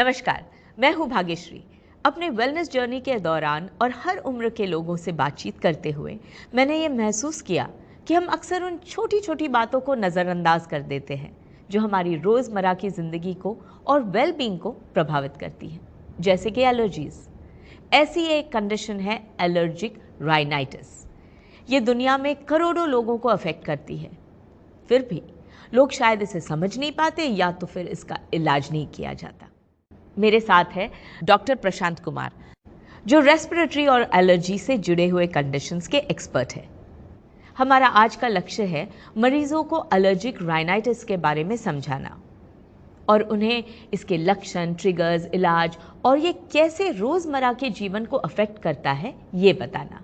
नमस्कार, मैं हूं भाग्यश्री। अपने वेलनेस जर्नी के दौरान और हर उम्र के लोगों से बातचीत करते हुए मैंने ये महसूस किया कि हम अक्सर उन छोटी छोटी बातों को नज़रअंदाज कर देते हैं जो हमारी रोज़मर्रा की ज़िंदगी को और वेलबींग को प्रभावित करती हैं, जैसे कि एलर्जीज़। ऐसी एक कंडीशन है एलर्जिक राइनाइटिस। ये दुनिया में करोड़ों लोगों को अफेक्ट करती है, फिर भी लोग शायद इसे समझ नहीं पाते या तो फिर इसका इलाज नहीं किया जाता। मेरे साथ है डॉक्टर प्रशांत कुमार, जो रेस्पिरेटरी और एलर्जी से जुड़े हुए कंडीशंस के एक्सपर्ट हैं। हमारा आज का लक्ष्य है मरीजों को एलर्जिक राइनाइटिस के बारे में समझाना और उन्हें इसके लक्षण, ट्रिगर्स, इलाज और ये कैसे रोज़मर्रा के जीवन को अफेक्ट करता है, ये बताना।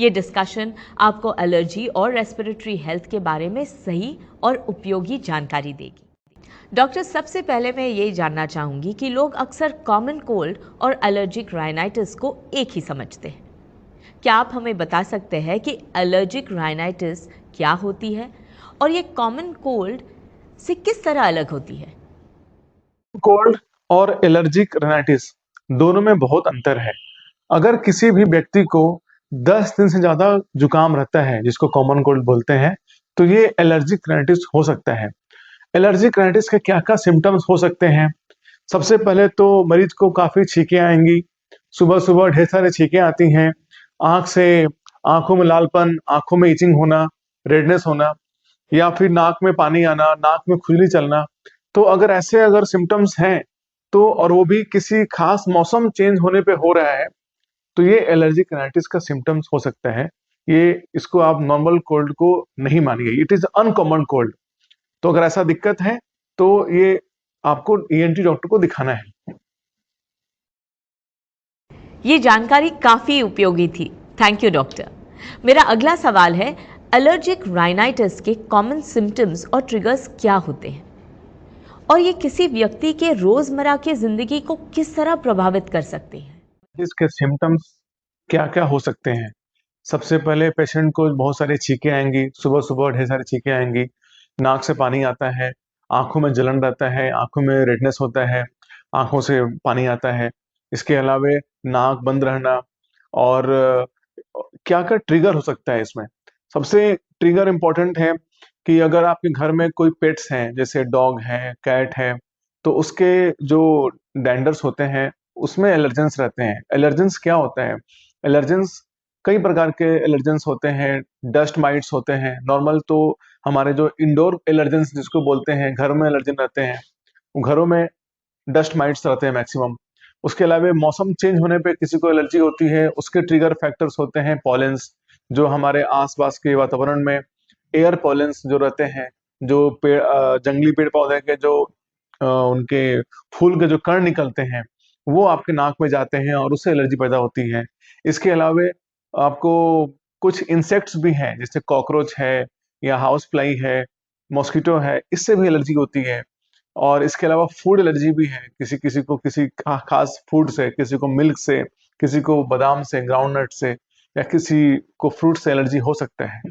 ये डिस्कशन आपको एलर्जी और रेस्पिरेटरी हेल्थ के बारे में सही और उपयोगी जानकारी देगी। डॉक्टर, सबसे पहले मैं ये जानना चाहूँगी कि लोग अक्सर कॉमन कोल्ड और एलर्जिक राइनाइटिस को एक ही समझते हैं। क्या आप हमें बता सकते हैं कि एलर्जिक राइनाइटिस क्या होती है और ये कॉमन कोल्ड से किस तरह अलग होती है? कोल्ड और एलर्जिक राइनाइटिस दोनों में बहुत अंतर है। अगर किसी भी व्यक्ति को 10 दिन से ज्यादा जुकाम रहता है, जिसको कॉमन कोल्ड बोलते हैं, तो ये एलर्जिक राइनाइटिस हो सकता है। एलर्जिक राइनाइटिस के क्या क्या सिम्टम्स हो सकते हैं? सबसे पहले तो मरीज को काफी छींकें आएंगी। सुबह सुबह ढेर सारी छींकें आती हैं। आंखों में लालपन, आंखों में इचिंग होना, रेडनेस होना, या फिर नाक में पानी आना, नाक में खुजली चलना। तो अगर सिम्टम्स हैं, तो और वो भी किसी खास मौसम चेंज होने पे हो रहा है, तो ये एलर्जिक राइनाइटिस का सिम्टम्स हो सकता है। इसको आप नॉर्मल कोल्ड को नहीं मानिए, इट इज अनकॉमन कोल्ड। तो अगर ऐसा दिक्कत है तो ये आपको ईएनटी डॉक्टर को दिखाना है। ये जानकारी काफ़ी उपयोगी थी, थैंक यू डॉक्टर। मेरा अगला सवाल है, एलर्जिक राइनाइटिस के कॉमन सिम्टम्स और ट्रिगर्स क्या होते हैं और ये किसी व्यक्ति के रोज़मर्रा की ज़िंदगी को किस तरह प्रभावित कर सकते हैं? इसके सिम्टम्स क्या क्या हो सकते हैं? सबसे पहले पेशेंट को बहुत सारी छींकें आएंगी, सुबह सुबह ढेर सारी छींकें आएंगी, नाक से पानी आता है, आंखों में जलन रहता है, आंखों में रेडनेस होता है, आंखों से पानी आता है। इसके अलावे नाक बंद रहना। और क्या क्या ट्रिगर हो सकता है इसमें? सबसे ट्रिगर इम्पोर्टेंट है कि अगर आपके घर में कोई पेट्स हैं, जैसे डॉग है, कैट है, तो उसके जो डेंडर्स होते हैं, उसमें एलर्जेंस रहते हैं। एलर्जेंस क्या होता है? एलर्जेंस कई प्रकार के एलर्जेंस होते हैं। डस्ट माइट्स होते हैं। नॉर्मल तो हमारे जो इंडोर एलर्जेंस जिसको बोलते हैं, घर में एलर्जन रहते हैं, वो घरों में डस्ट माइट्स रहते हैं मैक्सिमम। उसके अलावा मौसम चेंज होने पे किसी को एलर्जी होती है, उसके ट्रिगर फैक्टर्स होते हैं पॉलेंस, जो हमारे आसपास के वातावरण में एयर पॉलेंस जो रहते हैं, जो जंगली पेड़ पौधे के जो उनके फूल के जो कण निकलते हैं, वो आपके नाक में जाते हैं और उससे एलर्जी पैदा होती है। इसके अलावा आपको कुछ इंसेक्ट्स भी हैं, जैसे कॉकरोच है या हाउस फ्लाई है, मॉस्किटो है, इससे भी एलर्जी होती है। और इसके अलावा फूड एलर्जी भी है, किसी किसी को किसी खास फूड से, किसी को मिल्क से, किसी को बादाम से, ग्राउंडनट से, या किसी को फ्रूट से एलर्जी हो सकता है।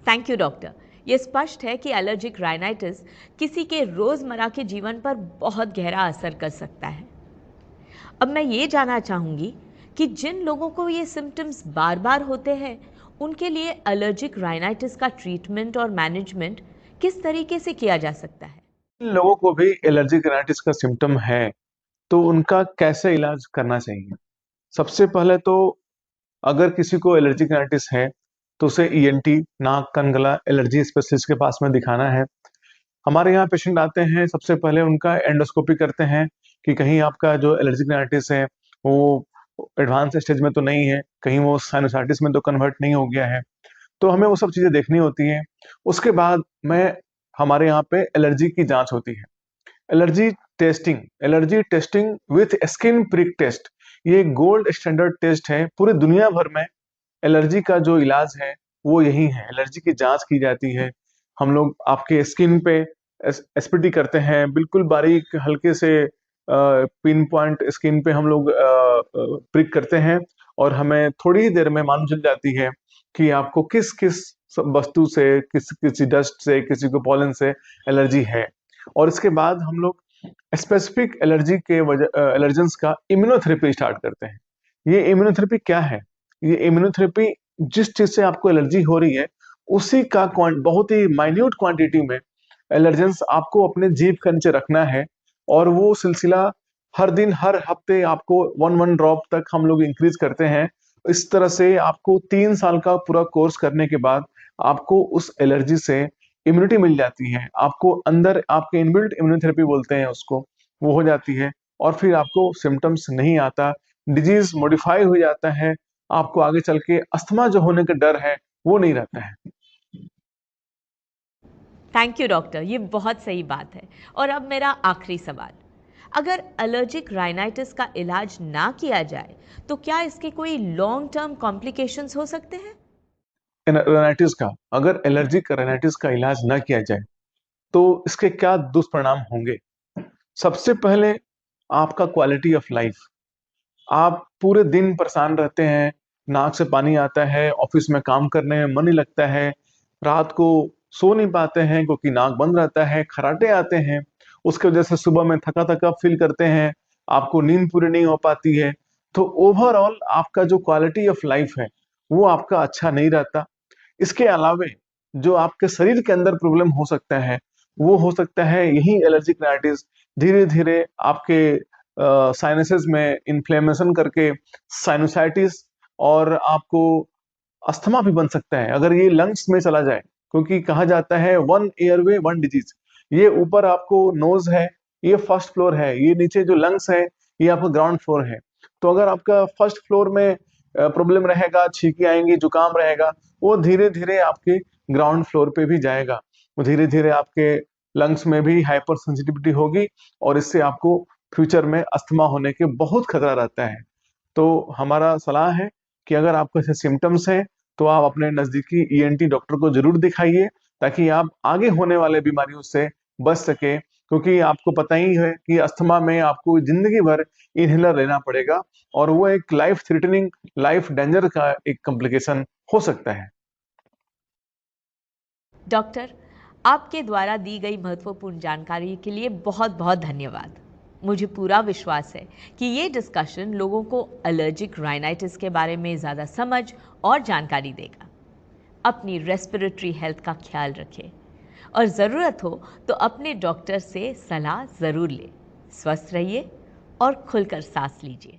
Thank you doctor. ये स्पष्ट है कि एलर्जिक राइनाइटिस किसी के रोज़मर्रा के जीवन पर बहुत गहरा असर कर सकता है। अब मैं ये जानना चाहूँगी कि जिन लोगों को ये सिम्टम्स बार बार होते हैं, उनके लिए एलर्जिक राइनाइटिस का ट्रीटमेंट और मैनेजमेंट किस तरीके से किया जा सकता है? जिन लोगों को भी एलर्जिक राइनाइटिस का सिम्टम है, तो उनका कैसे इलाज करना चाहिए? सबसे पहले तो अगर किसी को एलर्जिक राइनाइटिस है, तो उसे ईएनटी, नाक कान गला एलर्जी स्पेशलिस्ट के पास में दिखाना है। हमारे यहाँ पेशेंट आते हैं, सबसे पहले उनका एंडोस्कोपी करते हैं कि कहीं आपका जो एलर्जिक राइनाइटिस है वो एडवांस स्टेज में तो नहीं है, कहीं वो साइनोसाइटिस में तो कन्वर्ट नहीं हो गया है। तो हमें वो सब चीजें देखनी होती हैं। उसके बाद मैं हमारे यहाँ पे एलर्जी की जांच होती है। Allergy testing with skin prick test, ये गोल्ड स्टैंडर्ड टेस्ट है पूरे दुनिया भर में। एलर्जी का जो इलाज है वो यही है, एलर्जी की जांच की जाती है। हम लोग आपके स्किन पे एसपीटी करते हैं, बिल्कुल बारीक हल्के से पिन पॉइंट स्किन पे हम लोग प्रिक करते हैं, और हमें थोड़ी ही देर में मालूम चल जाती है कि आपको किस किस वस्तु से, किसी डस्ट से, किसी को पॉलन से एलर्जी है। और इसके बाद हम लोग स्पेसिफिक एलर्जी के एलर्जेंस का इम्यूनोथेरेपी स्टार्ट करते हैं। ये इम्यूनोथेरेपी क्या है? ये इम्यूनोथेरेपी जिस चीज़ से आपको एलर्जी हो रही है, उसी का बहुत ही माइन्यूट क्वांटिटी में एलर्जेंस आपको अपने जीभ के नीचे रखना है और वो सिलसिला हर दिन, हर हफ्ते आपको 1-1 ड्रॉप तक हम लोग इंक्रीज़ करते हैं। इस तरह से आपको 3 साल का पूरा कोर्स करने के बाद आपको उस एलर्जी से इम्यूनिटी मिल जाती है। आपको अंदर आपके इनबिल्ट इम्यूनोथेरेपी बोलते हैं उसको, वो हो जाती है और फिर आपको सिम्पटम्स नहीं आता, डिजीज़ मॉडिफ़ाई हो जाता है, आपको आगे चल के अस्थमा जो होने का डर है, वो नहीं रहता है। थैंक यू डॉक्टर, ये बहुत सही बात है। और अब मेरा आखिरी सवाल, अगर एलर्जिक राइनाइटिस का इलाज ना किया जाए तो क्या इसके कोई लॉन्ग टर्म कॉम्प्लिकेशंस हो सकते हैं? राइनाइटिस का अगर एलर्जिक राइनाइटिस का इलाज ना किया जाए, तो इसके क्या दुष्परिणाम होंगे? सबसे पहले आपका क्वालिटी ऑफ लाइफ। आप पूरे दिन परेशान रहते हैं, नाक से पानी आता है, ऑफिस में काम करने में मन नहीं लगता है, रात को सो नहीं पाते हैं क्योंकि नाक बंद रहता है, खर्राटे आते हैं, उसकी वजह से सुबह में थका-थका फील करते हैं, आपको नींद पूरी नहीं हो पाती है। तो ओवरऑल आपका जो क्वालिटी ऑफ लाइफ है, वो आपका अच्छा नहीं रहता। इसके अलावे जो आपके शरीर के अंदर प्रॉब्लम हो सकता है, वो हो सकता है यही एलर्जिक राइनाइटिस धीरे-धीरे आपके साइनसेस में इन्फ्लेमेशन करके साइनोसाइटिस और आपको अस्थमा भी बन सकता है अगर ये लंग्स में चला जाए, क्योंकि कहा जाता है वन एयरवे वन डिजीज। ये ऊपर आपको नोज है, ये फर्स्ट फ्लोर है, ये नीचे जो लंग्स है, ये आपका ग्राउंड फ्लोर है। तो अगर आपका फर्स्ट फ्लोर में प्रॉब्लम रहेगा, छींके आएंगी, जुकाम रहेगा, वो धीरे धीरे आपके ग्राउंड फ्लोर पे भी जाएगा, वो धीरे धीरे आपके लंग्स में भी हाइपर सेंसिटिविटी होगी और इससे आपको फ्यूचर में अस्थमा होने के बहुत खतरा रहता है। तो हमारा सलाह है कि अगर आपको ऐसे सिम्पटम्स हैं, तो आप अपने नज़दीकी ईएनटी डॉक्टर को ज़रूर दिखाइए, ताकि आप आगे होने वाले बीमारियों से बच सकें। क्योंकि आपको पता ही है कि अस्थमा में आपको ज़िंदगी भर इन्हेलर लेना पड़ेगा और वो एक लाइफ थ्रेटनिंग, लाइफ डेंजर का एक कॉम्प्लिकेशन हो सकता है। डॉक्टर, आपके द्वारा दी गई महत्वपूर्ण जानकारी के लिए बहुत बहुत धन्यवाद। मुझे पूरा विश्वास है कि ये डिस्कशन लोगों को एलर्जिक राइनाइटिस के बारे में ज़्यादा समझ और जानकारी देगा। अपनी रेस्पिरेटरी हेल्थ का ख्याल रखें और ज़रूरत हो तो अपने डॉक्टर से सलाह ज़रूर लें। स्वस्थ रहिए और खुलकर सांस लीजिए।